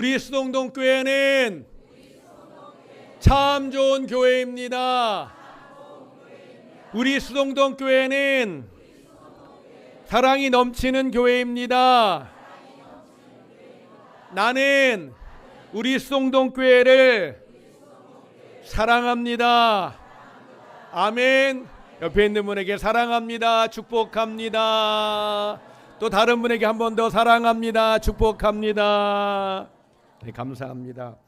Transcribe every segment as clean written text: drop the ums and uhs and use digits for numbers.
우리 수동동 교회는 참 좋은 교회입니다. 우리 수동동 교회는 사랑이 넘치는 교회입니다. 나는 우리 수동동 교회를 사랑합니다. 아멘. 옆에 있는 분에게 사랑합니다. 축복합니다. 또 다른 분에게 한 번 더 사랑합니다. 축복합니다. 네, 감사합니다.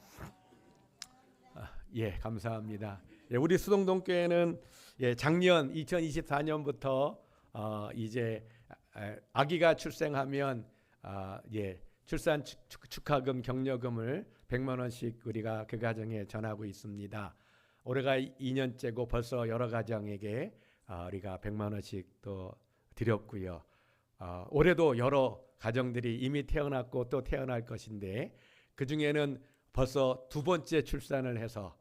감사합니다. 우리 수동동 교회는 작년 2024년부터 이제 아기가 출생하면 출산 축하금 격려금을 100만 원씩 우리가 그 가정에 전하고 있습니다. 올해가 2년째고 벌써 여러 가정에게 우리가 100만 원씩 또 드렸고요. 올해도 여러 가정들이 이미 태어났고 또 태어날 것인데 그 중에는 벌써 두 번째 출산을 해서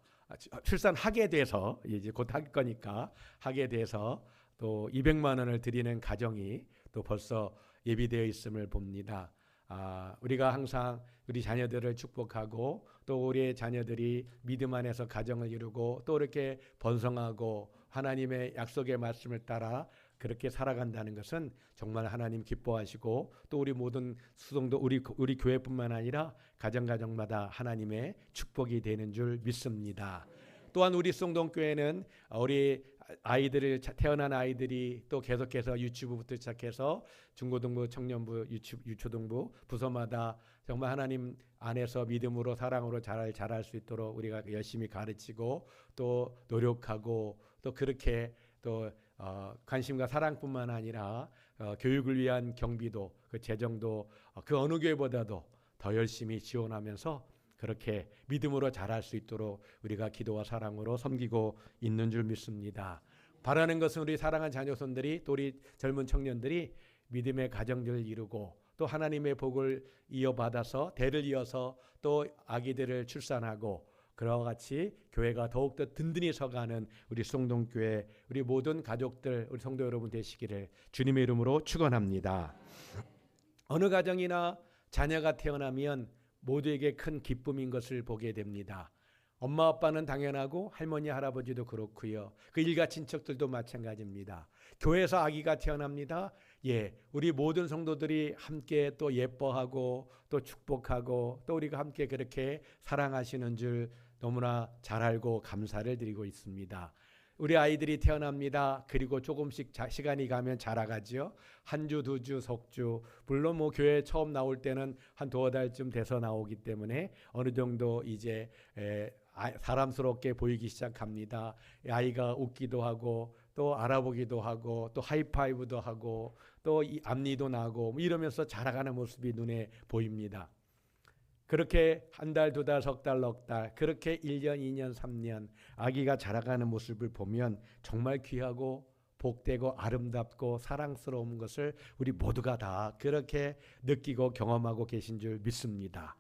출산하게 돼서 이제 곧 할 거니까 하게 돼서 또 200만 원을 드리는 가정이 또 벌써 예비되어 있음을 봅니다. 우리가 항상 우리 자녀들을 축복하고 또 우리의 자녀들이 믿음 안에서 가정을 이루고 또 이렇게 번성하고 하나님의 약속의 말씀을 따라 그렇게 살아간다는 것은 정말 하나님 기뻐하시고 또 우리 모든 수동도 우리 교회뿐만 아니라 가정마다 하나님의 축복이 되는 줄 믿습니다. 또한 우리 수동교회는 우리 아이들을 태어난 아이들이 또 계속해서 유치부부터 시작해서 중고등부, 청년부, 유초등부 부서마다 정말 하나님 안에서 믿음으로 사랑으로 자랄 수 있도록 우리가 열심히 가르치고 또 노력하고 또 그렇게 또 관심과 사랑뿐만 아니라 교육을 위한 경비도 그 재정도 그 어느 교회보다도 더 열심히 지원하면서 그렇게 믿음으로 자랄 수 있도록 우리가 기도와 사랑으로 섬기고 있는 줄 믿습니다. 바라는 것은 우리 사랑하는 자녀손들이 또 우리 젊은 청년들이 믿음의 가정들을 이루고 또 하나님의 복을 이어받아서 대를 이어서 또 아기들을 출산하고 그와 같이 교회가 더욱더 든든히 서가는 우리 수동동교회 우리 모든 가족들 우리 성도 여러분 되시기를 주님의 이름으로 축원합니다. 어느 가정이나 자녀가 태어나면 모두에게 큰 기쁨인 것을 보게 됩니다. 엄마 아빠는 당연하고 할머니 할아버지도 그렇고요. 그 일가 친척들도 마찬가지입니다. 교회에서 아기가 태어납니다. 우리 모든 성도들이 함께 또 예뻐하고 또 축복하고 또 우리가 함께 그렇게 사랑하시는 줄 너무나 잘 알고 감사를 드리고 있습니다. 우리 아이들이 태어납니다. 그리고 조금씩 시간이 가면 자라가죠. 한 주, 두 주, 석 주. 물론 교회에 처음 나올 때는 한 두어 달쯤 돼서 나오기 때문에 어느 정도 이제 사람스럽게 보이기 시작합니다. 아이가 웃기도 하고 또 알아보기도 하고 또 하이파이브도 하고 또 앞니도 나고 이러면서 자라가는 모습이 눈에 보입니다. 그렇게 한 달, 두 달, 석 달, 넉 달 그렇게 1년, 2년, 3년 아기가 자라가는 모습을 보면 정말 귀하고 복되고 아름답고 사랑스러운 것을 우리 모두가 다 그렇게 느끼고 경험하고 계신 줄 믿습니다.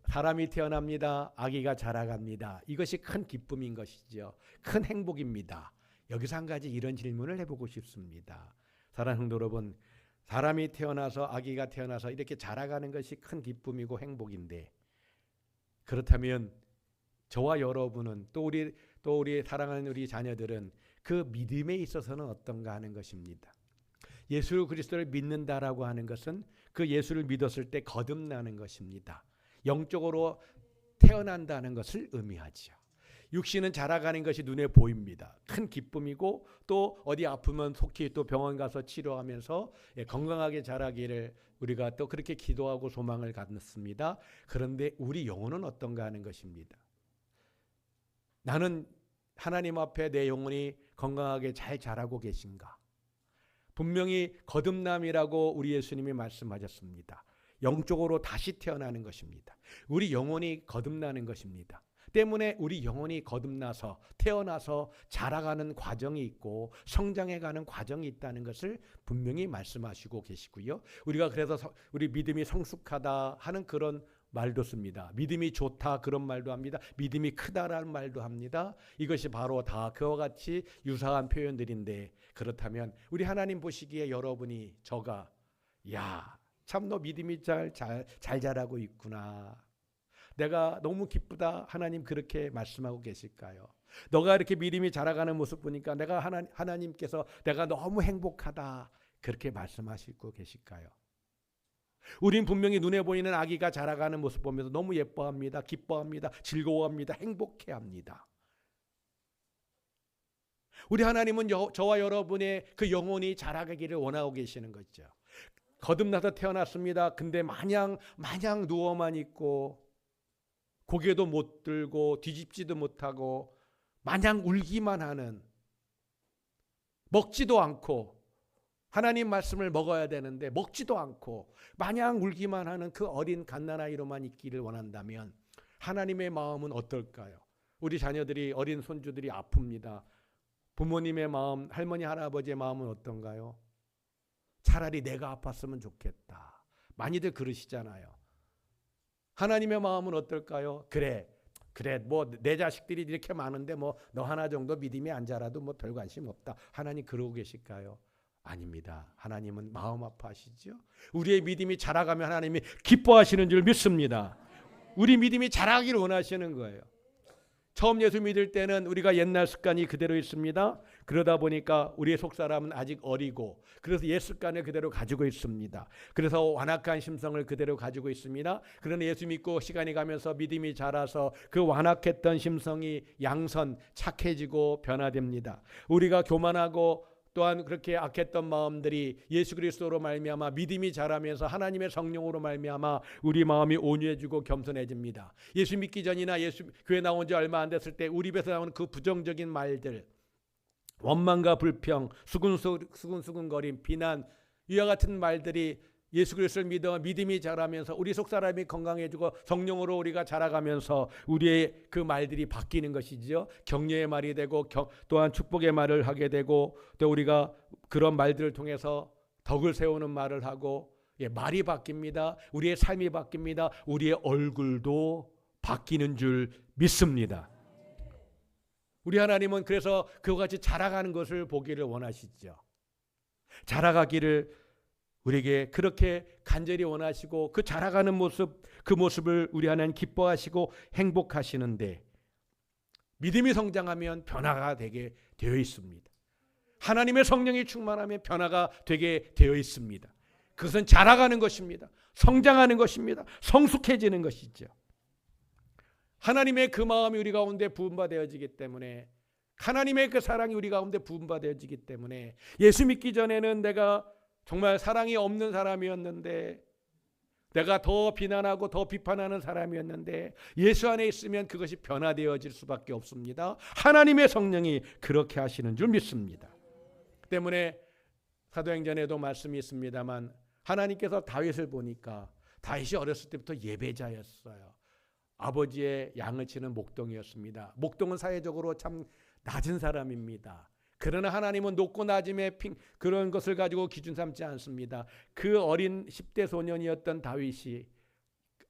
사람이 태어납니다. 아기가 자라갑니다. 이것이 큰 기쁨인 것이죠. 큰 행복입니다. 여기서 한 가지 이런 질문을 해보고 싶습니다. 사랑하는 성도 여러분, 사람이 태어나서 아기가 태어나서 이렇게 자라가는 것이 큰 기쁨이고 행복인데 그렇다면 저와 여러분은 또 우리 사랑하는 우리 자녀들은 그 믿음에 있어서는 어떤가 하는 것입니다. 예수 그리스도를 믿는다라고 하는 것은 그 예수를 믿었을 때 거듭나는 것입니다. 영적으로 태어난다는 것을 의미하죠. 육신은 자라가는 것이 눈에 보입니다. 큰 기쁨이고 또 어디 아프면 속히 또 병원 가서 치료하면서 건강하게 자라기를 우리가 또 그렇게 기도하고 소망을 갖습니다. 그런데 우리 영혼은 어떤가 하는 것입니다. 나는 하나님 앞에 내 영혼이 건강하게 잘 자라고 계신가? 분명히 거듭남이라고 우리 예수님이 말씀하셨습니다. 영적으로 다시 태어나는 것입니다. 우리 영혼이 거듭나는 것입니다. 때문에 우리 영혼이 거듭나서 태어나서 자라가는 과정이 있고 성장해가는 과정이 있다는 것을 분명히 말씀하시고 계시고요. 우리가 그래서 우리 믿음이 성숙하다 하는 그런 말도 씁니다. 믿음이 좋다 그런 말도 합니다. 믿음이 크다라는 말도 합니다. 이것이 바로 다 그와 같이 유사한 표현들인데 그렇다면 우리 하나님 보시기에 여러분이 참 너 믿음이 잘 자라고 있구나. 내가 너무 기쁘다. 하나님 그렇게 말씀하고 계실까요? 너가 이렇게 믿음이 자라가는 모습 보니까 내가 하나님께서 내가 너무 행복하다. 그렇게 말씀하시고 계실까요? 우린 분명히 눈에 보이는 아기가 자라가는 모습 보면서 너무 예뻐합니다. 기뻐합니다. 즐거워합니다. 행복해합니다. 우리 하나님은 저와 여러분의 그 영혼이 자라가기를 원하고 계시는 거죠. 거듭나서 태어났습니다. 근데 마냥 누워만 있고 고개도 못 들고 뒤집지도 못하고 마냥 울기만 하는, 먹지도 않고 하나님 말씀을 먹어야 되는데 먹지도 않고 마냥 울기만 하는 그 어린 갓난아이로만 있기를 원한다면 하나님의 마음은 어떨까요? 우리 자녀들이, 어린 손주들이 아픕니다. 부모님의 마음, 할머니 할아버지의 마음은 어떤가요? 차라리 내가 아팠으면 좋겠다. 많이들 그러시잖아요. 하나님의 마음은 어떨까요? 그래 뭐 내 자식들이 이렇게 많은데 뭐 너 하나 정도 믿음이 안 자라도 뭐 별 관심 없다. 하나님 그러고 계실까요? 아닙니다. 하나님은 마음 아파하시죠. 우리의 믿음이 자라가면 하나님이 기뻐하시는 줄 믿습니다. 우리 믿음이 자라기를 원하시는 거예요. 처음 예수 믿을 때는 우리가 옛날 습관이 그대로 있습니다. 그러다 보니까 우리의 속사람은 아직 어리고 그래서 옛 습관을 그대로 가지고 있습니다. 그래서 완악한 심성을 그대로 가지고 있습니다. 그러나 예수 믿고 시간이 가면서 믿음이 자라서 그 완악했던 심성이 양선, 착해지고 변화됩니다. 우리가 교만하고 또한 그렇게 악했던 마음들이 예수 그리스도로 말미암아 믿음이 자라면서 하나님의 성령으로 말미암아 우리 마음이 온유해지고 겸손해집니다. 예수 믿기 전이나 예수 교회 나온 지 얼마 안 됐을 때 우리 입에서 나오는 그 부정적인 말들, 원망과 불평, 수근수근거림, 비난, 이와 같은 말들이 예수 그리스도를 믿어 믿음이 자라면서 우리 속사람이 건강해지고 성령으로 우리가 자라가면서 우리의 그 말들이 바뀌는 것이지요. 격려의 말이 되고 또한 축복의 말을 하게 되고 또 우리가 그런 말들을 통해서 덕을 세우는 말을 하고 말이 바뀝니다. 우리의 삶이 바뀝니다. 우리의 얼굴도 바뀌는 줄 믿습니다. 우리 하나님은 그래서 그와 같이 자라가는 것을 보기를 원하시죠. 자라가기를 우리에게 그렇게 간절히 원하시고 그 자라가는 모습, 그 모습을 우리 하나님 기뻐하시고 행복하시는데 믿음이 성장하면 변화가 되게 되어 있습니다. 하나님의 성령이 충만하면 변화가 되게 되어 있습니다. 그것은 자라가는 것입니다. 성장하는 것입니다. 성숙해지는 것이죠. 하나님의 그 마음이 우리 가운데 부음받아지기 때문에, 하나님의 그 사랑이 우리 가운데 부음받아지기 때문에 예수 믿기 전에는 내가 정말 사랑이 없는 사람이었는데, 내가 더 비난하고 더 비판하는 사람이었는데 예수 안에 있으면 그것이 변화되어질 수밖에 없습니다. 하나님의 성령이 그렇게 하시는 줄 믿습니다. 때문에 사도행전에도 말씀이 있습니다만 하나님께서 다윗을 보니까 다윗이 어렸을 때부터 예배자였어요. 아버지의 양을 치는 목동이었습니다. 목동은 사회적으로 참 낮은 사람입니다. 그러나 하나님은 높고 낮음의 그런 것을 가지고 기준 삼지 않습니다. 그 어린 10대 소년이었던 다윗이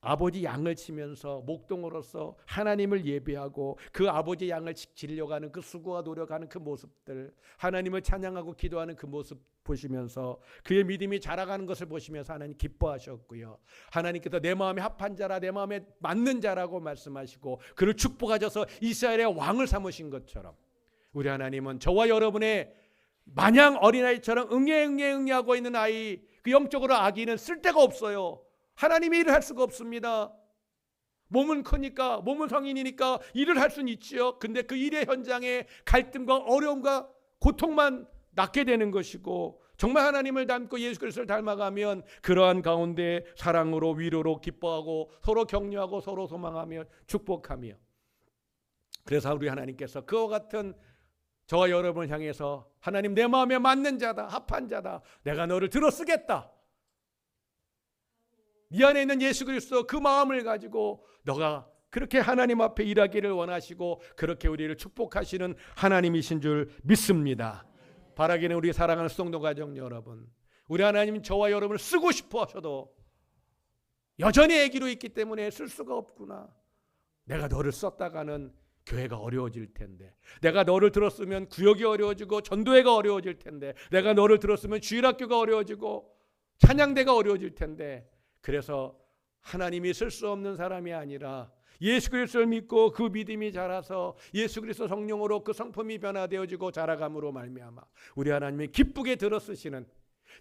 아버지 양을 치면서 목동으로서 하나님을 예배하고 그 아버지 양을 지키려고 하는 그 수고와 노력하는 그 모습들, 하나님을 찬양하고 기도하는 그 모습 보시면서 그의 믿음이 자라가는 것을 보시면서 하나님 기뻐하셨고요. 하나님께서 내 마음에 합한 자라, 내 마음에 맞는 자라고 말씀하시고 그를 축복하셔서 이스라엘의 왕을 삼으신 것처럼 우리 하나님은 저와 여러분의 마냥 어린아이처럼 응애하고 있는 아이, 그 영적으로 아기는 쓸데가 없어요. 하나님이 일을 할 수가 없습니다. 몸은 크니까, 몸은 성인이니까 일을 할 수는 있지요. 근데 그 일의 현장에 갈등과 어려움과 고통만 낳게 되는 것이고, 정말 하나님을 닮고 예수 그리스도를 닮아가면 그러한 가운데 사랑으로, 위로로, 기뻐하고 서로 격려하고 서로 소망하며 축복하며, 그래서 우리 하나님께서 그와 같은 저와 여러분을 향해서 하나님, 내 마음에 맞는 자다, 합한 자다, 내가 너를 들어 쓰겠다. 네 안에 있는 예수 그리스도 그 마음을 가지고 너가 그렇게 하나님 앞에 일하기를 원하시고 그렇게 우리를 축복하시는 하나님이신 줄 믿습니다. 바라기는 우리 사랑하는 수동도 가정 여러분, 우리 하나님 저와 여러분을 쓰고 싶어 하셔도 여전히 애기로 있기 때문에 쓸 수가 없구나. 내가 너를 썼다가는 교회가 어려워질 텐데, 내가 너를 들었으면 구역이 어려워지고 전도회가 어려워질 텐데, 내가 너를 들었으면 주일학교가 어려워지고 찬양대가 어려워질 텐데, 그래서 하나님이 쓸 수 없는 사람이 아니라 예수 그리스도를 믿고 그 믿음이 자라서 예수 그리스도 성령으로 그 성품이 변화되어지고 자라감으로 말미암아 우리 하나님이 기쁘게 들어쓰시는,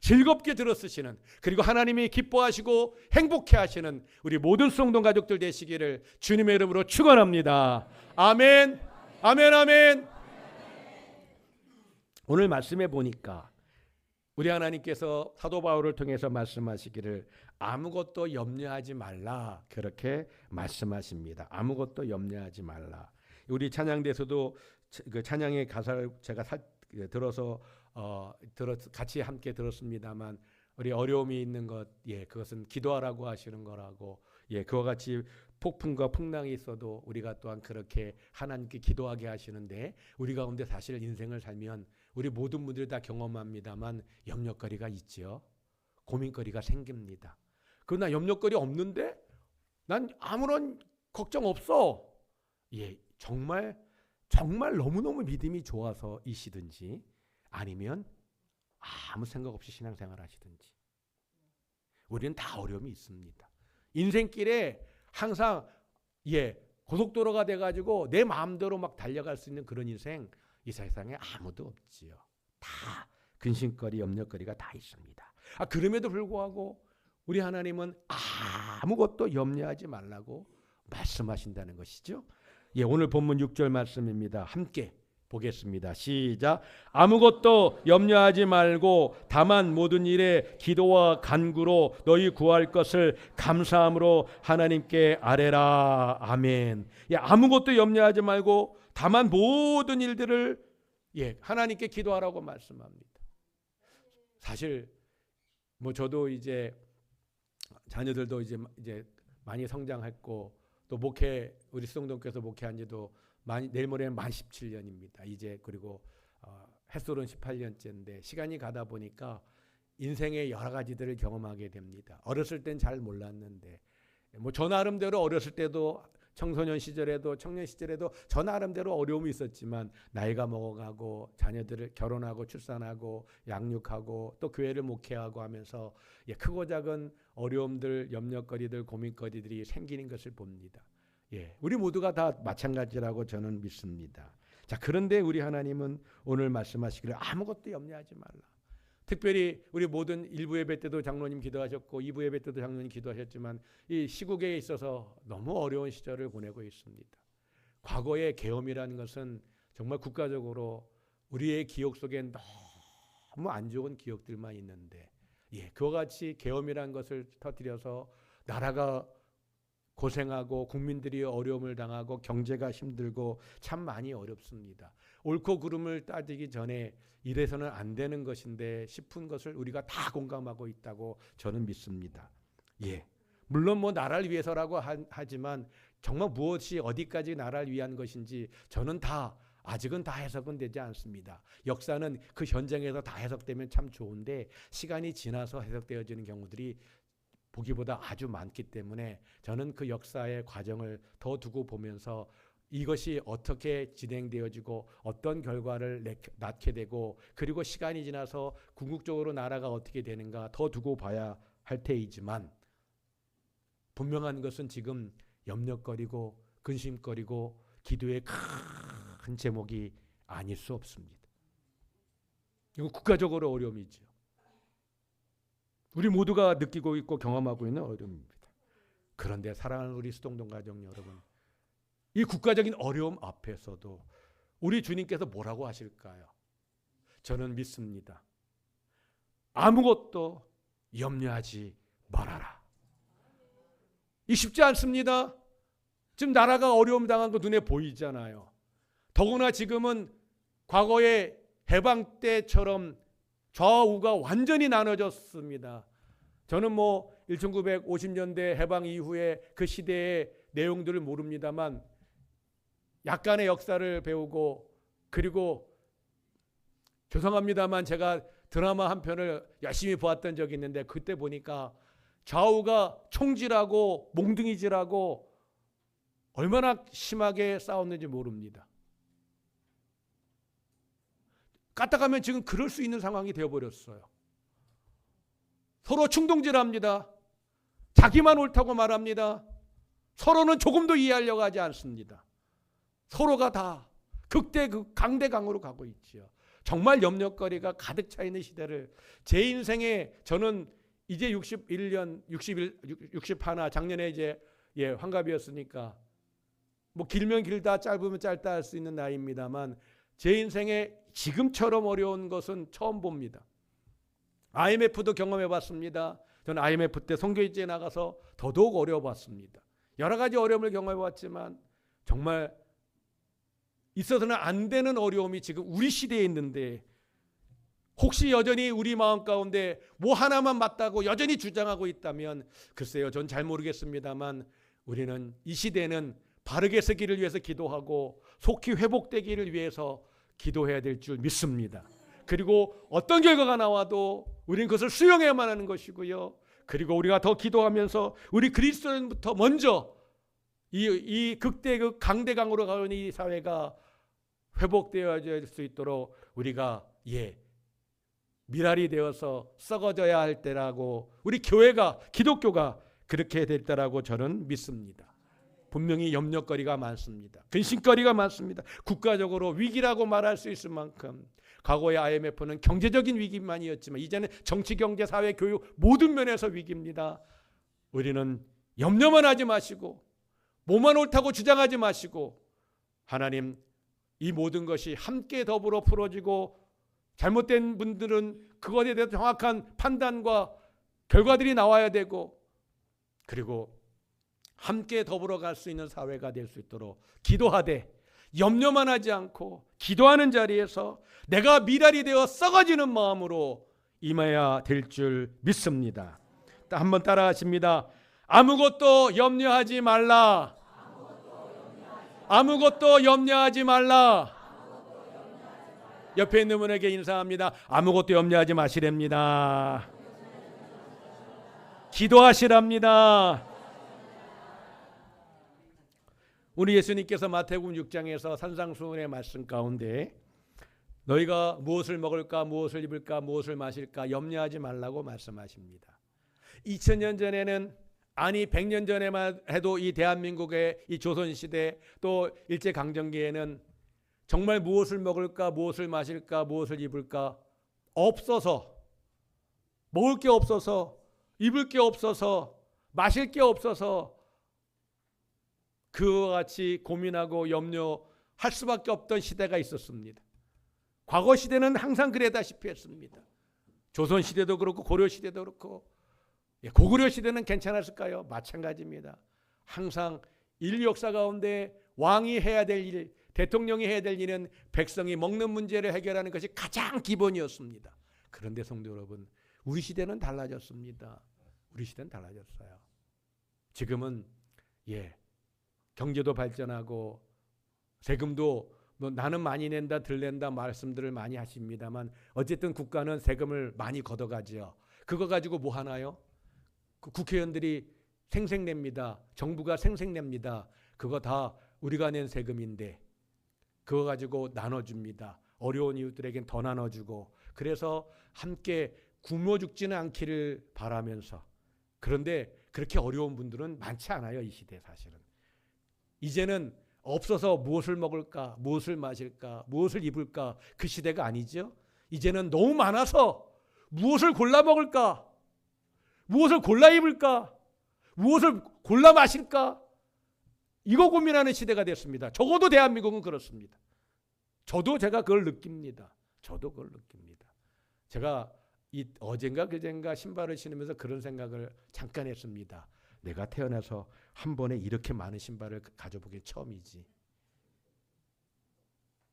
즐겁게 들어쓰시는, 그리고 하나님이 기뻐하시고 행복해 하시는 우리 모든 수동동 가족들 되시기를 주님의 이름으로 축원합니다. 아멘. 아멘. 아멘. 오늘 말씀해 보니까 우리 하나님께서 사도 바울을 통해서 말씀하시기를 아무것도 염려하지 말라, 그렇게 말씀하십니다. 아무것도 염려하지 말라. 우리 찬양대에서도 그 찬양의 가사를 제가 들어서 같이 함께 들었습니다만, 우리 어려움이 있는 것, 그것은 기도하라고 하시는 거라고, 그와 같이 폭풍과 풍랑이 있어도 우리가 또한 그렇게 하나님께 기도하게 하시는데, 우리 가운데 사실 인생을 살면 우리 모든 분들이 다 경험합니다만 염려거리가 있지요. 고민거리가 생깁니다. 그러나 염려거리 없는데 난 아무런 걱정 없어. 정말 너무너무 믿음이 좋아서이시든지 아니면 아무 생각 없이 신앙생활 하시든지 우리는 다 어려움이 있습니다. 인생길에 항상 고속도로가 돼가지고 내 마음대로 막 달려갈 수 있는 그런 인생 이 세상에 아무도 없지요. 다 근심거리, 염려거리가 다 있습니다. 그럼에도 불구하고 우리 하나님은 아무것도 염려하지 말라고 말씀하신다는 것이죠. 오늘 본문 6절 말씀입니다. 함께 보겠습니다. 시작. 아무것도 염려하지 말고 다만 모든 일에 기도와 간구로 너희 구할 것을 감사함으로 하나님께 아뢰라. 아멘. 아무것도 염려하지 말고 다만 모든 일들을 하나님께 기도하라고 말씀합니다. 사실 저도 이제 자녀들도 이제 많이 성장했고 또 우리 수동동께서 목회한 지도 내일 모레는 만 17년입니다. 이제 그리고 햇솔은 18년째인데 시간이 가다 보니까 인생의 여러 가지들을 경험하게 됩니다. 어렸을 땐 잘 몰랐는데 저 나름대로 어렸을 때도 청소년 시절에도 청년 시절에도 저 나름대로 어려움이 있었지만 나이가 먹어가고 자녀들을 결혼하고 출산하고 양육하고 또 교회를 목회하고 하면서 크고 작은 어려움들, 염려거리들, 고민거리들이 생기는 것을 봅니다. 우리 모두가 다 마찬가지라고 저는 믿습니다. 자, 그런데 우리 하나님은 오늘 말씀하시기를 아무것도 염려하지 말라. 특별히 우리 모든 1부 예배 때도 장로님 기도하셨고 2부 예배 때도 장로님 기도하셨지만 이 시국에 있어서 너무 어려운 시절을 보내고 있습니다. 과거의 계엄이라는 것은 정말 국가적으로 우리의 기억 속에 너무 안 좋은 기억들만 있는데 그와 같이 계엄이라는 것을 터뜨려서 나라가 고생하고 국민들이 어려움을 당하고 경제가 힘들고 참 많이 어렵습니다. 옳고 그름을 따지기 전에 이래서는 안 되는 것인데 싶은 것을 우리가 다 공감하고 있다고 저는 믿습니다. 물론 나라를 위해서라고 하지만 정말 무엇이 어디까지 나라를 위한 것인지 저는 아직은 다 해석은 되지 않습니다. 역사는 그 현장에서 다 해석되면 참 좋은데 시간이 지나서 해석되어지는 경우들이 보기보다 아주 많기 때문에 저는 그 역사의 과정을 더 두고 보면서 이것이 어떻게 진행되어지고 어떤 결과를 낳게 되고 그리고 시간이 지나서 궁극적으로 나라가 어떻게 되는가 더 두고 봐야 할 테이지만 분명한 것은 지금 염려거리고 근심거리고 기도의 큰 제목이 아닐 수 없습니다. 이거 국가적으로 어려움이죠. 우리 모두가 느끼고 있고 경험하고 있는 어려움입니다. 그런데 사랑하는 우리 수동동 가족 여러분, 이 국가적인 어려움 앞에서도 우리 주님께서 뭐라고 하실까요? 저는 믿습니다. 아무것도 염려하지 말아라. 이 쉽지 않습니다. 지금 나라가 어려움 당한 거 눈에 보이잖아요. 더구나 지금은 과거의 해방 때처럼 좌우가 완전히 나눠졌습니다. 저는 1950년대 해방 이후에 그 시대의 내용들을 모릅니다만 약간의 역사를 배우고 그리고 죄송합니다만 제가 드라마 한 편을 열심히 보았던 적이 있는데 그때 보니까 좌우가 총질하고 몽둥이질하고 얼마나 심하게 싸웠는지 모릅니다. 까딱하면 지금 그럴 수 있는 상황이 되어버렸어요. 서로 충동질합니다. 자기만 옳다고 말합니다. 서로는 조금도 이해하려고 하지 않습니다. 서로가 다 강대강으로 가고 있지요. 정말 염려거리가 가득 차 있는 시대를 제 인생에 저는 이제 61년, 61 작년에 이제 환갑이었으니까 뭐 길면 길다 짧으면 짧다 할 수 있는 나이입니다만 제 인생에 지금처럼 어려운 것은 처음 봅니다. IMF도 경험해 봤습니다. 저는 IMF 때 선교지에 나가서 더더욱 어려워 봤습니다. 여러 가지 어려움을 경험해 봤지만 정말 있어서는 안 되는 어려움이 지금 우리 시대에 있는데 혹시 여전히 우리 마음 가운데 뭐 하나만 맞다고 여전히 주장하고 있다면 글쎄요, 전 잘 모르겠습니다만 우리는 이 시대는 바르게 서기를 위해서 기도하고 속히 회복되기를 위해서 기도해야 될 줄 믿습니다. 그리고 어떤 결과가 나와도 우리는 그것을 수용해야만 하는 것이고요. 그리고 우리가 더 기도하면서 우리 그리스도인부터 먼저 이 강대강으로 가는 이 사회가 회복되어질 수 있도록 우리가 미랄이 되어서 썩어져야 할 때라고 우리 교회가 기독교가 그렇게 될 때라고 저는 믿습니다. 분명히 염려거리가 많습니다. 근심거리가 많습니다. 국가적으로 위기라고 말할 수 있을 만큼 과거의 IMF는 경제적인 위기만이었지만 이제는 정치, 경제, 사회, 교육 모든 면에서 위기입니다. 우리는 염려만 하지 마시고 뭐만 옳다고 주장하지 마시고 하나님 이 모든 것이 함께 더불어 풀어지고 잘못된 분들은 그것에 대해서 정확한 판단과 결과들이 나와야 되고 그리고 함께 더불어 갈 수 있는 사회가 될 수 있도록 기도하되 염려만 하지 않고 기도하는 자리에서 내가 미랄이 되어 썩어지는 마음으로 임해야 될 줄 믿습니다. 한번 따라하십니다. 아무것도 염려하지 말라. 아무것도 염려하지 말라. 옆에 있는 분에게 인사합니다. 아무것도 염려하지 마시랍니다. 기도하시랍니다. 우리 예수님께서 마태복음 6장에서 산상수훈의 말씀 가운데 너희가 무엇을 먹을까 무엇을 입을까 무엇을 마실까 염려하지 말라고 말씀하십니다. 2000년 전에는 아니 100년 전에만 해도 이 대한민국의 이 조선시대 또 일제강점기에는 정말 무엇을 먹을까 무엇을 마실까 무엇을 입을까 없어서 먹을 게 없어서 입을 게 없어서 마실 게 없어서 그와 같이 고민하고 염려할 수밖에 없던 시대가 있었습니다. 과거 시대는 항상 그랬다시피 했습니다. 조선시대도 그렇고 고려시대도 그렇고 고구려 시대는 괜찮았을까요? 마찬가지입니다. 항상 인류 역사 가운데 왕이 해야 될 일, 대통령이 해야 될 일은 백성이 먹는 문제를 해결하는 것이 가장 기본이었습니다. 그런데 성도 여러분, 우리 시대는 달라졌습니다. 우리 시대는 달라졌어요. 지금은 경제도 발전하고 세금도 뭐 나는 많이 낸다 덜 낸다 말씀들을 많이 하십니다만 어쨌든 국가는 세금을 많이 걷어가죠. 그거 가지고 뭐 하나요? 국회의원들이 생색냅니다. 정부가 생색냅니다. 그거 다 우리가 낸 세금인데 그거 가지고 나눠줍니다. 어려운 이웃들에겐 더 나눠주고 그래서 함께 굶어 죽지는 않기를 바라면서 그런데 그렇게 어려운 분들은 많지 않아요. 이 시대 사실은. 이제는 없어서 무엇을 먹을까 무엇을 마실까 무엇을 입을까 그 시대가 아니죠. 이제는 너무 많아서 무엇을 골라 먹을까 무엇을 골라 입을까 무엇을 골라 마실까 이거 고민하는 시대가 됐습니다. 적어도 대한민국은 그렇습니다. 제가 그걸 느낍니다. 저도 그걸 느낍니다. 제가 어젠가 그젠가 신발을 신으면서 그런 생각을 잠깐 했습니다. 내가 태어나서 한 번에 이렇게 많은 신발을 가져보기 처음이지.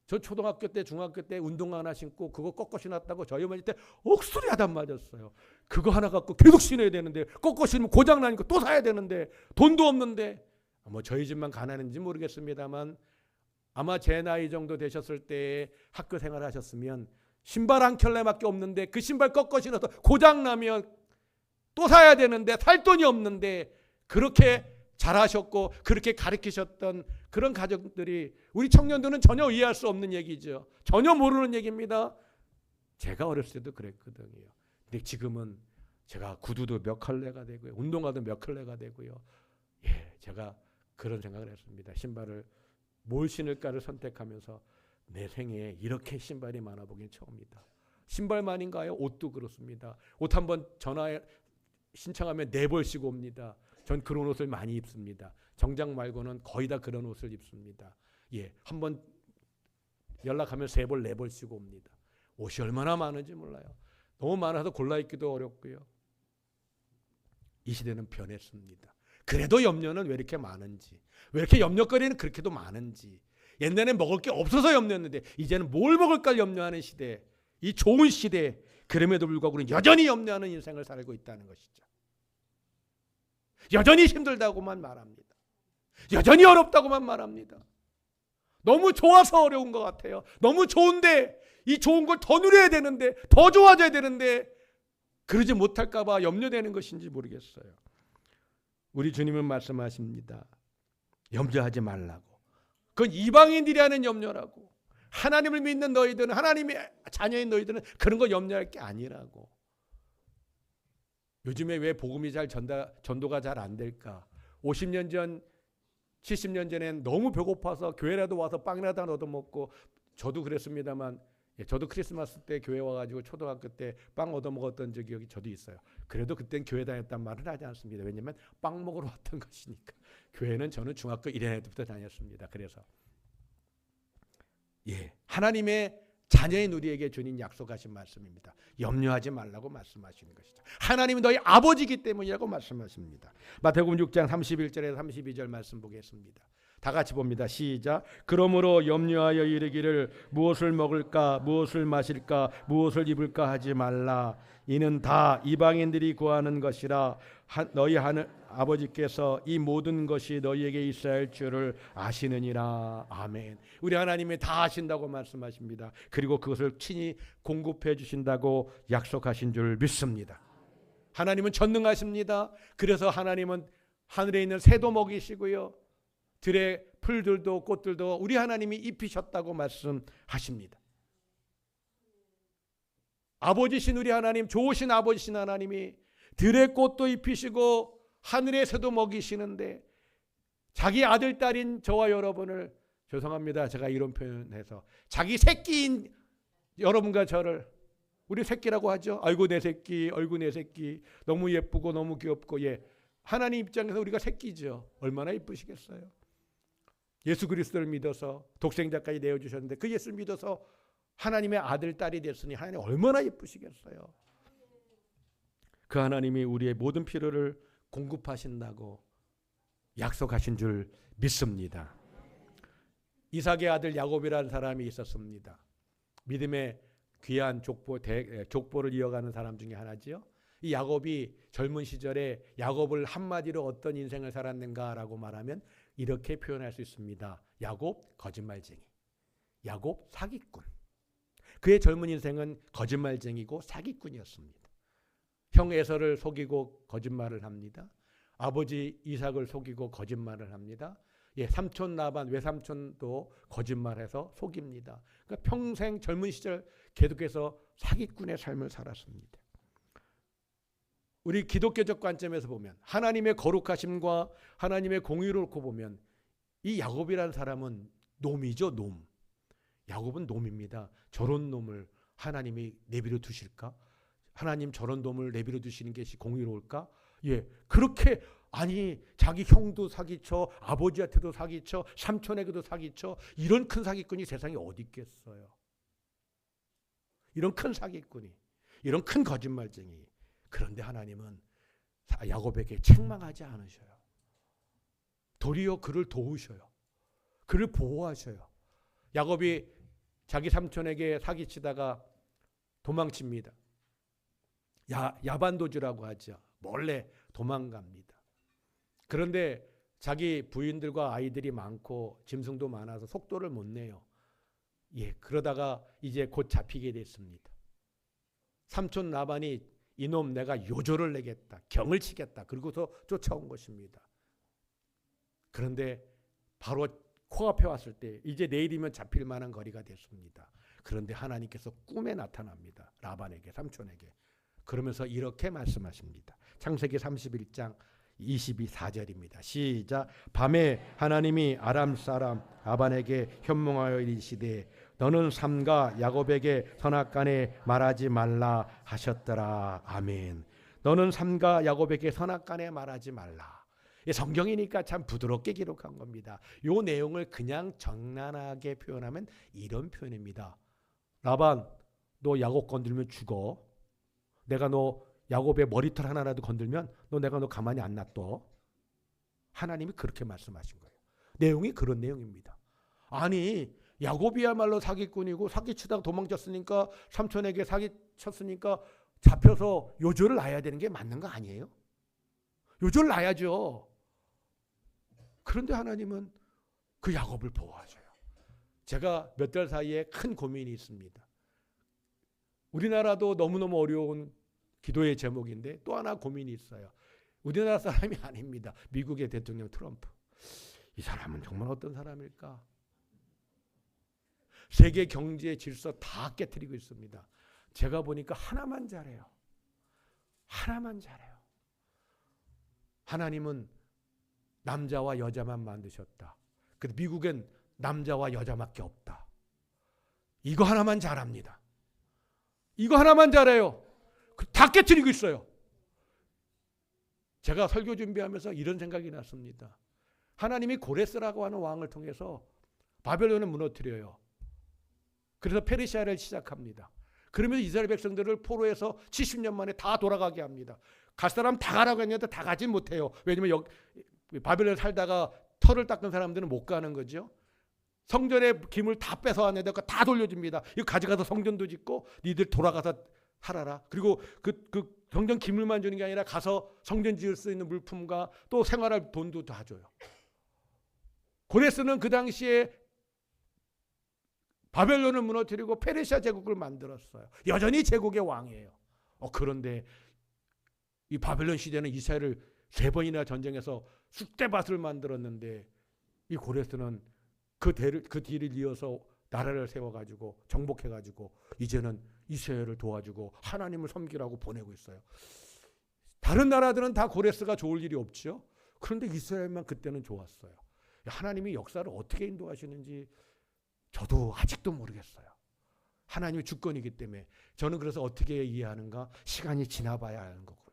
저 초등학교 때 중학교 때 운동화 하나 신고 그거 꺾어 신었다고 저희 어머니 때 억수리 하단 맞았어요. 그거 하나 갖고 계속 신어야 되는데 꺾어 신으면 고장 나니까 또 사야 되는데 돈도 없는데 뭐 저희 집만 가난한지 모르겠습니다만 아마 제 나이 정도 되셨을 때 학교 생활 하셨으면 신발 한 켤레밖에 없는데 그 신발 꺾어 신어서 고장 나면 또 사야 되는데 살 돈이 없는데 그렇게 잘하셨고 그렇게 가르치셨던 그런 가정들이 우리 청년들은 전혀 이해할 수 없는 얘기죠. 전혀 모르는 얘기입니다. 제가 어렸을 때도 그랬거든요. 근데 지금은 제가 구두도 몇 켤레가 되고요. 운동화도 몇 켤레가 되고요. 제가 그런 생각을 했습니다. 신발을 뭘 신을까를 선택하면서 내 생에 이렇게 신발이 많아보긴 처음이다. 신발만인가요? 옷도 그렇습니다. 옷 한번 전화해 신청하면 4벌씩 옵니다. 전 그런 옷을 많이 입습니다. 정장 말고는 거의 다 그런 옷을 입습니다. 예, 한번 연락하면 3벌, 4벌씩 옵니다. 옷이 얼마나 많은지 몰라요. 너무 많아서 골라 입기도 어렵고요. 이 시대는 변했습니다. 그래도 염려는 왜 이렇게 많은지, 왜 이렇게 염려거리는 그렇게도 많은지. 옛날엔 먹을 게 없어서 염려했는데 이제는 뭘 먹을까 염려하는 시대, 이 좋은 시대, 그럼에도 불구하고 우리는 여전히 염려하는 인생을 살고 있다는 것이죠. 여전히 힘들다고만 말합니다. 여전히 어렵다고만 말합니다. 너무 좋아서 어려운 것 같아요. 너무 좋은데 이 좋은 걸 더 누려야 되는데, 더 좋아져야 되는데 그러지 못할까 봐 염려되는 것인지 모르겠어요. 우리 주님은 말씀하십니다. 염려하지 말라고. 그건 이방인들이 하는 염려라고. 하나님을 믿는 너희들은, 하나님의 자녀인 너희들은 그런 거 염려할 게 아니라고. 요즘에 왜 복음이 전도가 잘 안 될까? 50년 전, 70년 전엔 너무 배고파서 교회라도 와서 빵이라도 얻어먹고, 저도 그랬습니다만, 저도 크리스마스 때 교회 와가지고 초등학교 때 빵 얻어먹었던 적이 저도 있어요. 그래도 그땐 교회 다녔단 말은 하지 않습니다. 왜냐하면 빵 먹으러 왔던 것이니까. 교회는 저는 중학교 1학년 때부터 다녔습니다. 그래서 하나님의 자녀인 우리에게 주님 약속하신 말씀입니다. 염려하지 말라고 말씀하시는 것이죠. 하나님이 너희 아버지이기 때문이라고 말씀하십니다. 마태복음 6장 31절에서 32절 말씀 보겠습니다. 다 같이 봅니다. 시작. 그러므로 염려하여 이르기를 무엇을 먹을까, 무엇을 마실까, 무엇을 입을까 하지 말라. 이는 다 이방인들이 구하는 것이라. 너희 하늘 아버지께서 이 모든 것이 너희에게 있어야 할 줄을 아시느니라. 아멘. 우리 하나님이 다 아신다고 말씀하십니다. 그리고 그것을 친히 공급해 주신다고 약속하신 줄 믿습니다. 하나님은 전능하십니다. 그래서 하나님은 하늘에 있는 새도 먹이시고요, 들의 풀들도 꽃들도 우리 하나님이 입히셨다고 말씀하십니다. 아버지신 우리 하나님, 좋으신 아버지신 하나님이 들의 꽃도 입히시고 하늘의 새도 먹이시는데, 자기 아들 딸인 저와 여러분을, 죄송합니다, 제가 이런 표현해서, 자기 새끼인 여러분과 저를 우리 새끼라고 하죠. 아이고 내 새끼, 아이고 내 새끼, 너무 예쁘고 너무 귀엽고. 하나님 입장에서 우리가 새끼죠. 얼마나 예쁘시겠어요. 예수 그리스도를 믿어서 독생자까지 내어주셨는데 그 예수를 믿어서 하나님의 아들 딸이 됐으니 하나님 얼마나 예쁘시겠어요. 그 하나님이 우리의 모든 필요를 공급하신다고 약속하신 줄 믿습니다. 이삭의 아들 야곱이라는 사람이 있었습니다. 믿음의 귀한 족보를 이어가는 사람 중에 하나지요. 이 야곱이 젊은 시절에 야곱을 한마디로 어떤 인생을 살았는가라고 말하면 이렇게 표현할 수 있습니다. 야곱 거짓말쟁이, 야곱 사기꾼. 그의 젊은 인생은 거짓말쟁이고 사기꾼이었습니다. 형 에서를 속이고 거짓말을 합니다. 아버지 이삭을 속이고 거짓말을 합니다. 삼촌 라반, 외삼촌도 거짓말해서 속입니다. 그러니까 평생 젊은 시절 계속해서 사기꾼의 삶을 살았습니다. 우리 기독교적 관점에서 보면, 하나님의 거룩하심과 하나님의 공의를 놓고 보면, 이 야곱이라는 사람은 놈이죠, 놈. 야곱은 놈입니다. 저런 놈을 하나님이 내버려 두실까? 하나님 저런 놈을 내버려 두시는 것이 공의로울까? 그렇게, 아니 자기 형도 사기쳐, 아버지한테도 사기쳐, 삼촌에게도 사기쳐. 이런 큰 사기꾼이 세상에 어디 있겠어요. 이런 큰 사기꾼이, 이런 큰 거짓말쟁이. 그런데 하나님은 야곱에게 책망하지 않으셔요. 도리어 그를 도우셔요. 그를 보호하셔요. 야곱이 자기 삼촌에게 사기치다가 도망칩니다. 야반도주라고 하죠. 몰래 도망갑니다. 그런데 자기 부인들과 아이들이 많고 짐승도 많아서 속도를 못 내요. 그러다가 이제 곧 잡히게 됐습니다. 삼촌 라반이 이놈 내가 요조를 내겠다, 경을 치겠다, 그러고서 쫓아온 것입니다. 그런데 바로 코앞에 왔을 때 이제 내일이면 잡힐 만한 거리가 됐습니다. 그런데 하나님께서 꿈에 나타납니다. 라반에게, 삼촌에게. 그러면서 이렇게 말씀하십니다. 창세기 31장 22절입니다. 시작. 밤에 하나님이 아람 사람 아반에게 현몽하여 이르시되 너는 삼가 야곱에게 선악간에 말하지 말라 하셨더라. 아멘. 너는 삼가 야곱에게 선악간에 말하지 말라. 성경이니까 참 부드럽게 기록한 겁니다. 이 내용을 그냥 정난하게 표현하면 이런 표현입니다. 라반, 너 야곱 건들면 죽어. 내가 너 야곱의 머리털 하나라도 건들면 내가 너 가만히 안 놔둬. 하나님이 그렇게 말씀하신 거예요. 내용이 그런 내용입니다. 아니 야곱이야말로 사기꾼이고 사기치다가 도망쳤으니까 삼촌에게 사기쳤으니까 잡혀서 요절을 놔야 되는 게 맞는 거 아니에요? 요절 놔야죠. 그런데 하나님은 그 야곱을 보호하셔요. 제가 몇 달 사이에 큰 고민이 있습니다. 우리나라도 너무너무 어려운 기도의 제목인데 또 하나 고민이 있어요. 우리나라 사람이 아닙니다. 미국의 대통령 트럼프. 이 사람은 정말 어떤 사람일까? 세계 경제 질서 다 깨트리고 있습니다. 제가 보니까 하나만 잘해요. 하나만 잘해요. 하나님은 남자와 여자만 만드셨다. 근데 미국엔 남자와 여자밖에 없다. 이거 하나만 잘합니다. 이거 하나만 잘해요. 다 깨트리고 있어요. 제가 설교 준비하면서 이런 생각이 났습니다. 하나님이 고레스라고 하는 왕을 통해서 바벨론을 무너뜨려요. 그래서 페르시아를 시작합니다. 그러면서 이스라엘 백성들을 포로에서 70년 만에 다 돌아가게 합니다. 갈 사람 다 가라고 했는데 다 가진 못해요. 왜냐하면 바벨론에 살다가 털을 닦은 사람들은 못 가는 거죠. 성전의 기물 다 뺏어왔는데 다 돌려줍니다. 이거 가져가서 성전도 짓고 니들 돌아가서 살아라. 그리고 그 성전 기물만 주는 게 아니라 가서 성전 지을 수 있는 물품과 또 생활할 돈도 다 줘요. 고레스는 그 당시에 바벨론을 무너뜨리고 페르시아 제국을 만들었어요. 여전히 제국의 왕이에요. 그런데 이 바벨론 시대는 이스라엘을 3번이나 전쟁해서 쑥대밭을 만들었는데 이 고레스는 그 뒤를 이어서 나라를 세워가지고 정복해가지고 이제는 이스라엘을 도와주고 하나님을 섬기라고 보내고 있어요. 다른 나라들은 다 고레스가 좋을 일이 없죠. 그런데 이스라엘만 그때는 좋았어요. 하나님이 역사를 어떻게 인도하시는지 저도 아직도 모르겠어요. 하나님의 주권이기 때문에 저는 그래서 어떻게 이해하는가? 시간이 지나봐야 하는 거구나.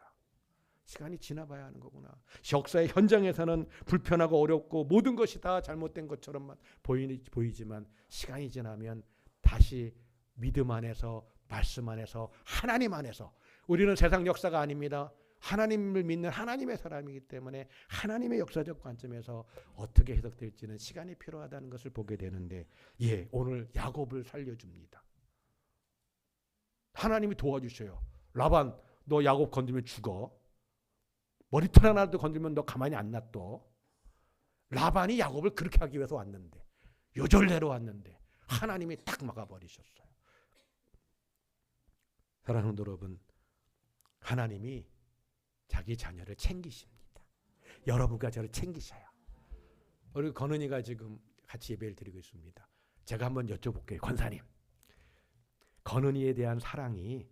시간이 지나봐야 하는 거구나. 역사의 현장에서는 불편하고 어렵고 모든 것이 다 잘못된 것처럼만 보이지만 시간이 지나면 다시 믿음 안에서 말씀 안에서 하나님 안에서 우리는 세상 역사가 아닙니다. 하나님을 믿는 하나님의 사람이기 때문에 하나님의 역사적 관점에서 어떻게 해석될지는 시간이 필요하다는 것을 보게 되는데 오늘 야곱을 살려줍니다. 하나님이 도와주셔요. 라반 너 야곱 건들면 죽어. 머리털 하나도 건들면 너 가만히 안 놔둬. 라반이 야곱을 그렇게 하기 위해서 왔는데 요절대로 왔는데 하나님이 딱 막아버리셨어요. 사랑하는 여러분, 하나님이 자기 자녀를 챙기십니다. 여러분과 저를 챙기셔요. 우리 건은이가 지금 같이 예배를 드리고 있습니다. 제가 한번 여쭤볼게요. 권사님, 건은이에 대한 사랑이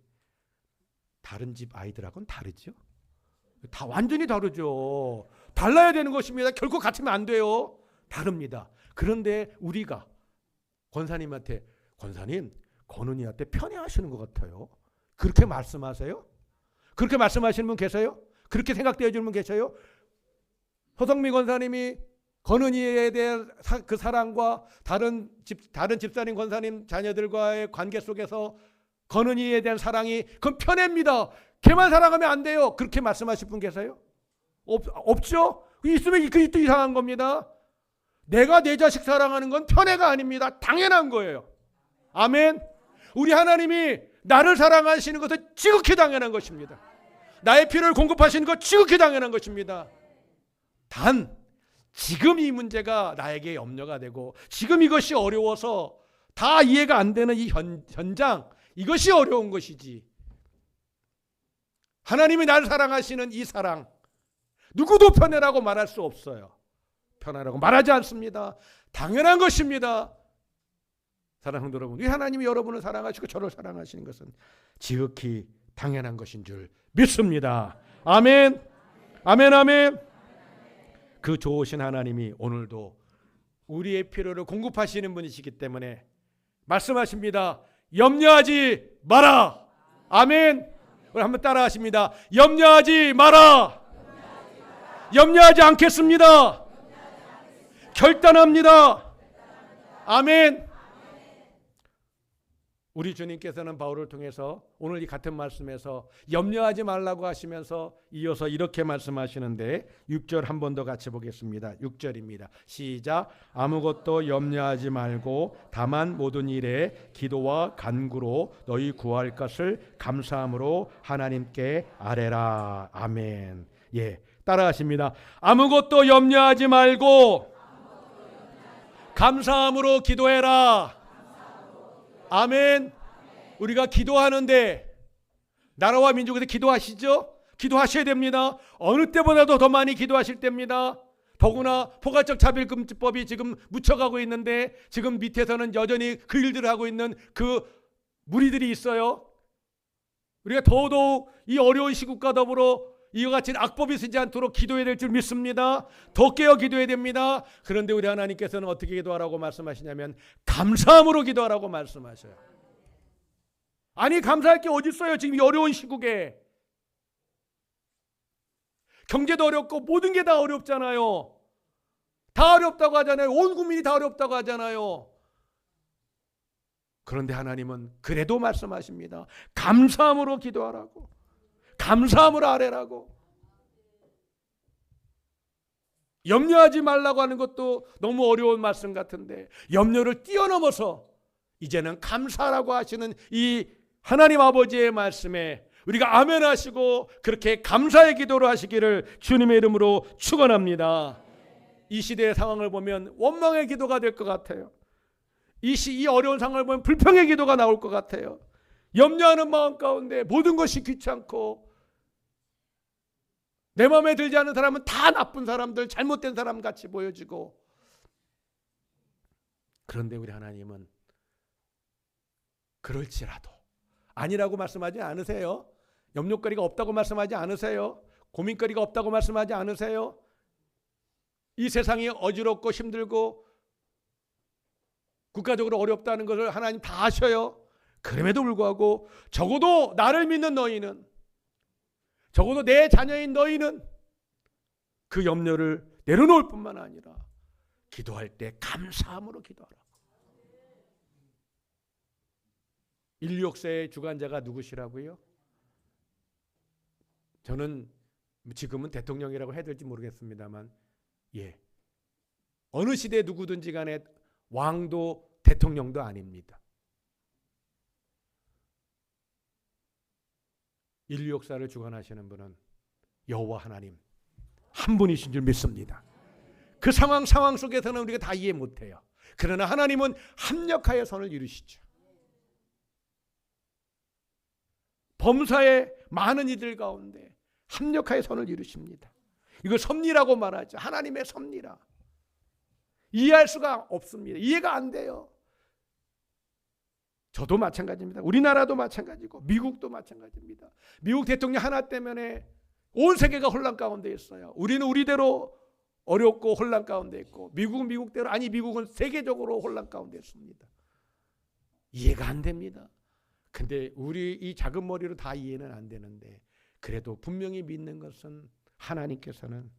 다른 집 아이들하고는 다르죠? 다 완전히 다르죠. 달라야 되는 것입니다. 결코 같으면 안 돼요. 다릅니다. 그런데 우리가 권사님한테 권사님, 건은이한테 편애하시는 것 같아요. 그렇게 말씀하세요? 그렇게 말씀하시는 분 계세요? 그렇게 생각되어 주는 분 계세요? 허성미 권사님이 건은이에 대한 그 사랑과 다른 집사님 권사님 자녀들과의 관계 속에서 건은이에 대한 사랑이 그건 편애입니다. 걔만 사랑하면 안 돼요. 그렇게 말씀하실 분 계세요? 없죠? 있으면 그게 이상한 겁니다. 내가 내 자식 사랑하는 건 편애가 아닙니다. 당연한 거예요. 아멘. 우리 하나님이 나를 사랑하시는 것은 지극히 당연한 것입니다. 나의 필요를 공급하시는 것 지극히 당연한 것입니다. 단 지금 이 문제가 나에게 염려가 되고 지금 이것이 어려워서 다 이해가 안 되는 이 현장, 이것이 어려운 것이지. 하나님이 나를 사랑하시는 이 사랑, 누구도 편애라고 말할 수 없어요. 편애라고 말하지 않습니다. 당연한 것입니다. 사랑하는 여러분, 이 하나님이 여러분을 사랑하시고 저를 사랑하시는 것은 지극히 당연한 것인 줄 믿습니다. 아멘. 아멘, 아멘. 그 좋으신 하나님이 오늘도 우리의 필요를 공급하시는 분이시기 때문에 말씀하십니다. 염려하지 마라. 아멘. 우리 한번 따라 하십니다. 염려하지 마라. 염려하지 않겠습니다. 결단합니다. 아멘. 우리 주님께서는 바울을 통해서 오늘 이 같은 말씀에서 염려하지 말라고 하시면서 이어서 이렇게 말씀하시는데 6절 한 번 더 같이 보겠습니다. 6절입니다. 시작. 아무것도 염려하지 말고 다만 모든 일에 기도와 간구로 너희 구할 것을 감사함으로 하나님께 아뢰라. 아멘. 예, 따라하십니다. 아무것도 염려하지 말고 감사함으로 기도해라. 아멘. 우리가 기도하는데 나라와 민족에서 기도하시죠? 기도하셔야 됩니다. 어느 때보다도 더 많이 기도하실 때입니다. 더구나 포괄적 차별금지법이 지금 묻혀가고 있는데 지금 밑에서는 여전히 그 일들을 하고 있는 그 무리들이 있어요. 우리가 더더욱 이 어려운 시국과 더불어 이와 같이 악법이 쓰지 않도록 기도해야 될 줄 믿습니다. 더 깨어 기도해야 됩니다. 그런데 우리 하나님께서는 어떻게 기도하라고 말씀하시냐면 감사함으로 기도하라고 말씀하셔요. 아니 감사할 게 어디 있어요? 지금 이 어려운 시국에 경제도 어렵고 모든 게 다 어렵잖아요. 다 어렵다고 하잖아요. 온 국민이 다 어렵다고 하잖아요. 그런데 하나님은 그래도 말씀하십니다. 감사함으로 기도하라고. 감사함으로 아뢰라고. 염려하지 말라고 하는 것도 너무 어려운 말씀 같은데 염려를 뛰어넘어서 이제는 감사라고 하시는 이 하나님 아버지의 말씀에 우리가 아멘 하시고 그렇게 감사의 기도를 하시기를 주님의 이름으로 축원합니다. 이 시대의 상황을 보면 원망의 기도가 될 것 같아요. 이 어려운 상황을 보면 불평의 기도가 나올 것 같아요. 염려하는 마음 가운데 모든 것이 귀찮고 내 마음에 들지 않는 사람은 다 나쁜 사람들, 잘못된 사람 같이 보여지고, 그런데 우리 하나님은 그럴지라도 아니라고 말씀하지 않으세요. 염려거리가 없다고 말씀하지 않으세요. 고민거리가 없다고 말씀하지 않으세요. 이 세상이 어지럽고 힘들고 국가적으로 어렵다는 것을 하나님 다 아셔요. 그럼에도 불구하고 적어도 나를 믿는 너희는, 적어도 내 자녀인 너희는 그 염려를 내려놓을 뿐만 아니라 기도할 때 감사함으로 기도하라. 인류 역사의 주관자가 누구시라고요? 저는 지금은 대통령이라고 해야 될지 모르겠습니다만, 어느 시대 누구든지 간에 왕도 대통령도 아닙니다. 인류 역사를 주관하시는 분은 여호와 하나님 한 분이신 줄 믿습니다. 그 상황 속에서는 우리가 다 이해 못해요. 그러나 하나님은 합력하여 선을 이루시죠. 범사의 많은 이들 가운데 합력하여 선을 이루십니다. 이걸 섭리라고 말하죠. 하나님의 섭리라. 이해할 수가 없습니다. 이해가 안 돼요. 저도 마찬가지입니다. 우리나라도 마찬가지고 미국도 마찬가지입니다. 미국 대통령 하나 때문에 온 세계가 혼란 가운데 있어요. 우리는 우리대로 어렵고 혼란 가운데 있고 미국은 미국대로, 아니 미국은 세계적으로 혼란 가운데 있습니다. 이해가 안 됩니다. 근데 우리 이 작은 머리로 다 이해는 안 되는데 그래도 분명히 믿는 것은 하나님께서는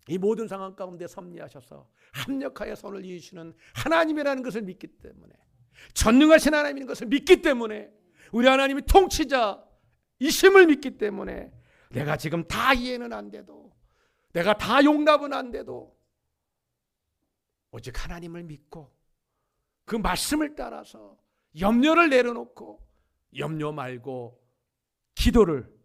이 모든 상황 가운데 섭리하셔서 합력하여 선을 이루시는 하나님이라는 것을 믿기 때문에, 전능하신 하나님인 것을 믿기 때문에, 우리 하나님이 통치자이심을 믿기 때문에 내가 지금 다 이해는 안 돼도, 내가 다 용납은 안 돼도 오직 하나님을 믿고 그 말씀을 따라서 염려를 내려놓고 염려 말고 기도를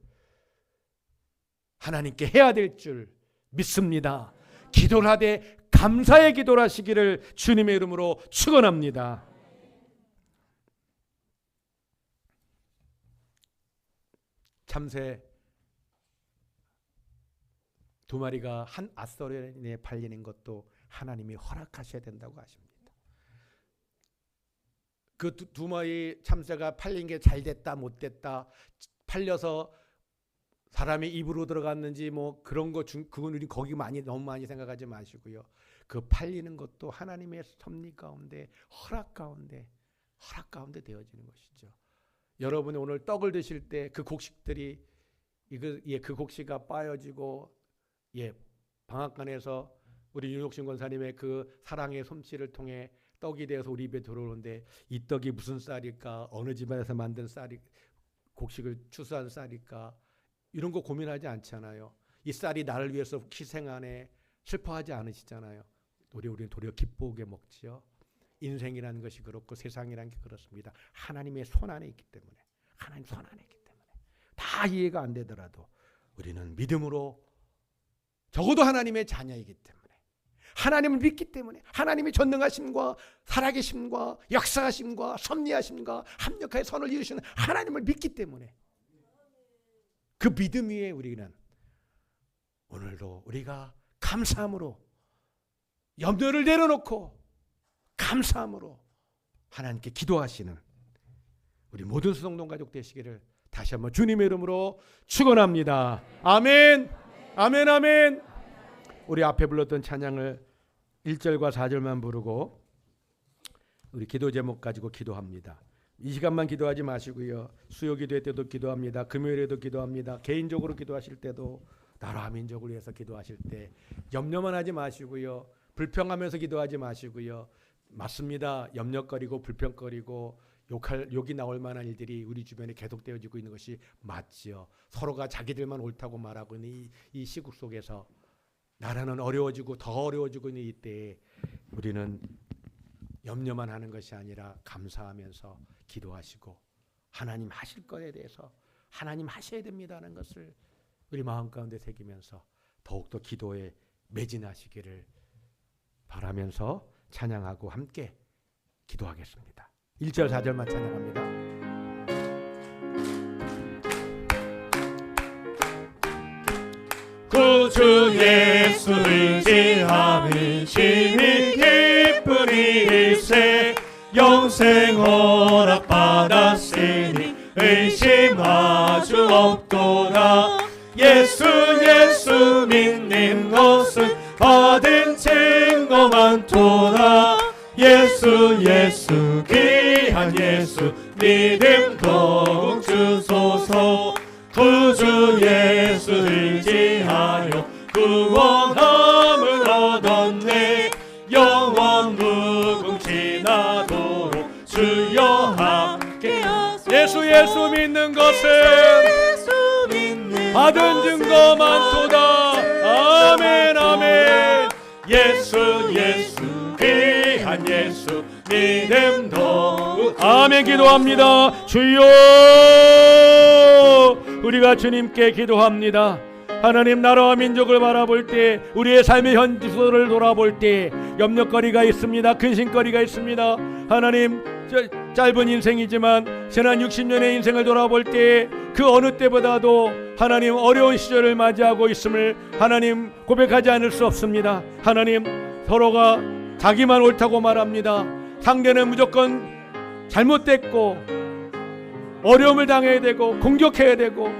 하나님께 해야 될 줄 믿습니다. 기도를 하되 감사의 기도를 하시기를 주님의 이름으로 축원합니다. 참새 2마리가 한 앗서리에 팔리는 것도 하나님이 허락하셔야 된다고 하십니다. 그 2마리 참새가 팔린 게 잘 됐다 못 됐다, 팔려서 사람의 입으로 들어갔는지 뭐 그런 거 그건 우리 거기 너무 많이 생각하지 마시고요. 그 팔리는 것도 하나님의 섭리 가운데 허락 가운데 되어지는 것이죠. 여러분이 오늘 떡을 드실 때 그 곡식들이 그 곡식이 빠여지고 방앗간에서 우리 윤옥신 권사님의 그 사랑의 솜씨를 통해 떡이 되어서 우리 입에 들어오는데 이 떡이 무슨 쌀일까? 어느 집안에서 만든 곡식을 추수한 쌀일까? 이런 거 고민하지 않잖아요. 이 쌀이 나를 위해서 희생하네. 슬퍼하지 않으시잖아요. 우리는 도리어 기쁘게 먹지요. 인생이라는 것이 그렇고 세상이라는 게 그렇습니다. 하나님의 손 안에 있기 때문에, 하나님 손 안에 있기 때문에 다 이해가 안 되더라도 우리는 믿음으로 적어도 하나님의 자녀이기 때문에, 하나님을 믿기 때문에, 하나님의 전능하심과 살아계심과 역사하심과 섭리하심과 합력하여 선을 이루시는 하나님을 믿기 때문에 그 믿음 위에 우리는 오늘도 우리가 감사함으로 염려를 내려놓고 감사함으로 하나님께 기도하시는 우리 모든 수성동 가족 되시기를 다시 한번 주님의 이름으로 축원합니다. 아멘. 아멘. 아멘. 우리 앞에 불렀던 찬양을 1절과 4절만 부르고 우리 기도 제목 가지고 기도합니다. 이 시간만 기도하지 마시고요. 수요 기도회 때도 기도합니다. 금요일에도 기도합니다. 개인적으로 기도하실 때도 나라 민족을 위해서 기도하실 때 염려만 하지 마시고요. 불평하면서 기도하지 마시고요. 맞습니다. 염려거리고 불평거리고 욕이 나올 만한 일들이 우리 주변에 계속되어지고 있는 것이 맞지요. 서로가 자기들만 옳다고 말하고 있는 이 시국 속에서 나라는 어려워지고 더 어려워지고 있는 이때에 우리는 염려만 하는 것이 아니라 감사하면서 기도하시고 하나님 하실 것에 대해서 하나님 하셔야 됩니다는 것을 우리 마음 가운데 새기면서 더욱더 기도에 매진하시기를 바라면서 찬양하고 함께 기도하겠습니다. 1절 4절만 찬양합니다. 구주 예수 의지함이 심히 기쁜 일세 영생 허락받았으니 의심하주 없도다. 예수 믿는 것은 받은 증거 많도다. 예수 귀한 예수 믿음 더욱 주소서. 구주 예수 의지하여 구원함을 얻었네. 영원 무궁지나도록 주여 함께 하소서. 예수 믿는 것은 받은 증거 많도다. 아멘. 아멘. 예수 귀한 예수 믿음 더욱. 아멘. 기도합니다. 주여, 우리가 주님께 기도합니다. 하나님, 나라와 민족을 바라볼 때, 우리의 삶의 현지소를 돌아볼 때 염려거리가 있습니다. 근심거리가 있습니다. 하나님, 짧은 인생이지만 지난 60년의 인생을 돌아볼 때 그 어느 때보다도 하나님 어려운 시절을 맞이하고 있음을 하나님 고백하지 않을 수 없습니다. 하나님, 서로가 자기만 옳다고 말합니다. 상대는 무조건 잘못됐고 어려움을 당해야 되고 공격해야 되고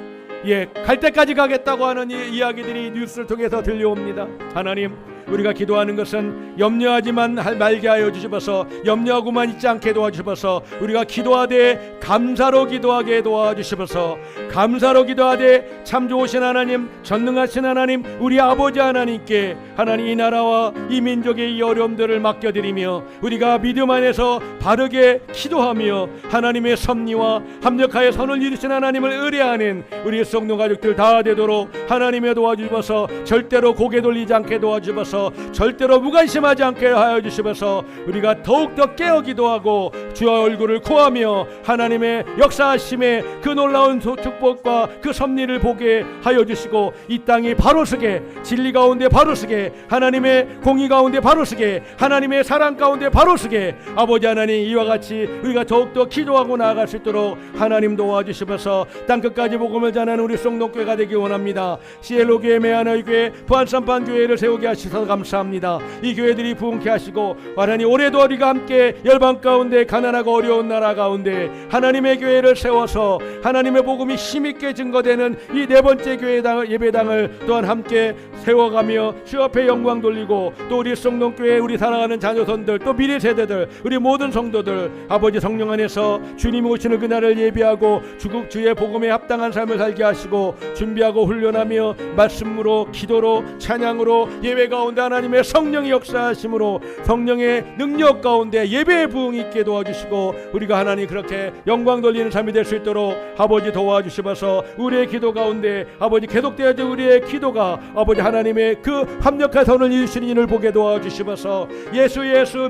갈 때까지 가겠다고 하는 이야기들이 뉴스를 통해서 들려옵니다. 하나님, 우리가 기도하는 것은 염려하지만 말게 하여 주시옵소서. 염려하고만 있지 않게 도와주시옵소서. 우리가 기도하되 감사로 기도하게 도와주시옵소서. 감사로 기도하되 참 좋으신 하나님, 전능하신 하나님, 우리 아버지 하나님께 하나님 이 나라와 이 민족의 이 어려움들을 맡겨드리며 우리가 믿음 안에서 바르게 기도하며 하나님의 섭리와 합력하여 선을 이루신 하나님을 의뢰하는 우리 성도 가족들 다 되도록 하나님의 도와주셔서 절대로 고개 돌리지 않게 도와주셔서 절대로 무관심하지 않게 하여 주시면서 우리가 더욱더 깨어 기도하고 주의 얼굴을 구하며 하나님의 역사하심의 그 놀라운 축복과 그 섭리를 보게 하여 주시고 이 땅이 바로 서게, 진리 가운데 바로 서게, 하나님의 공의 가운데 바로 서게, 하나님의 사랑 가운데 바로 서게 아버지 하나님, 이와 같이 우리가 더욱더 기도하고 나아갈 수 있도록 하나님 도와주시면서 땅끝까지 복음을 전하는 우리 성동교회가 되기 원합니다. 시엘로 교회, 메아너 교회, 부안산판 교회를 세우게 하시소서. 감사합니다. 이 교회들이 부흥케 하시고 하나님 올해도 우리가 함께 열방 가운데 가난하고 어려운 나라 가운데 하나님의 교회를 세워서 하나님의 복음이 힘있게 증거되는 이 네 번째 교회당 예배당을 또한 함께 세워가며 주 앞에 영광 돌리고 또 우리 성동교회 우리 사랑하는 자녀손들 또 미래 세대들 우리 모든 성도들 아버지 성령 안에서 주님이 오시는 그날을 예비하고 주의 복음에 합당한 삶을 살게 하시고 준비하고 훈련하며 말씀으로 기도로 찬양으로 예배 가운데 하나님의 성령의 역사하심으로 성령의 능력 가운데 예배의 부흥이 있게 도와주시고 우리가 하나님 그렇게 영광 돌리는 삶이 될 수 있도록 아버지 도와주시면서 우리의 기도 가운데 아버지 계속되어져 우리의 기도가 아버지 하나님의 그 합력한 선을 이루시는 이를 보게 도와주시면서 예수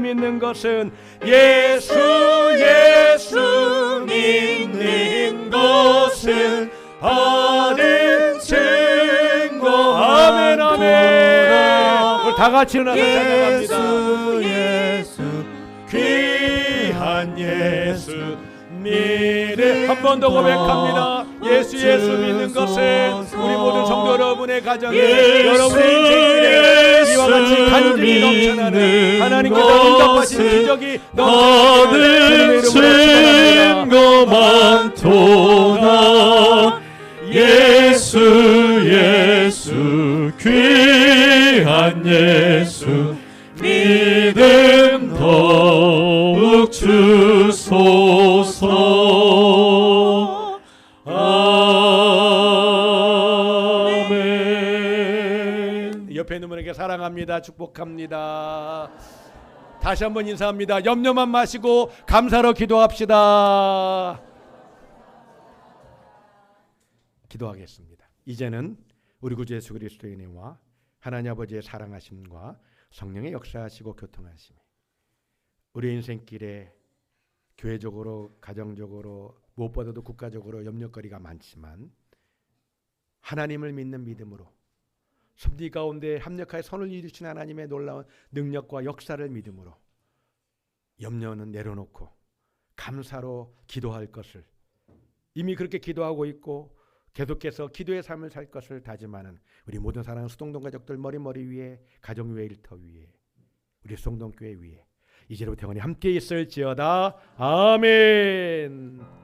믿는 것은 예수 믿는 것은 받은 증거 아멘 아멘. 우리 다 같이 일어나서 찬양합니다. 예수 귀한 예수 네, 한 번 더 고백합니다. 예수 믿는 것은 우리 모든 성도 여러분의 가정에 여러분의 인생에 이와 같이 간증이 넘쳐나는 하나님께서 응답하신 기적이 넘쳐나는 주님의 이름으로 많도다. 예수 귀한 예수 믿음 더욱 주소서. 아멘. 옆에 있는 분에게 사랑합니다. 축복합니다. 다시 한번 인사합니다. 염려만 마시고 감사로 기도합시다. 기도하겠습니다. 이제는 우리 구주 예수 그리스도의 은혜와 하나님 아버지의 사랑하심과 성령의 역사하시고 교통하심이 우리 인생길에 교회적으로 가정적으로 무엇보다도 국가적으로 염려거리가 많지만 하나님을 믿는 믿음으로 섭리 가운데 합력하여 선을 이루시는 하나님의 놀라운 능력과 역사를 믿음으로 염려는 내려놓고 감사로 기도할 것을 이미 그렇게 기도하고 있고 계속해서 기도의 삶을 살 것을 다짐하는 우리 모든 사랑하는 수동동 가족들 머리 위에 가정 위에 일터 위에 우리 수동동교회 위에 이제로부터 영원히 함께 있을지어다. 아멘.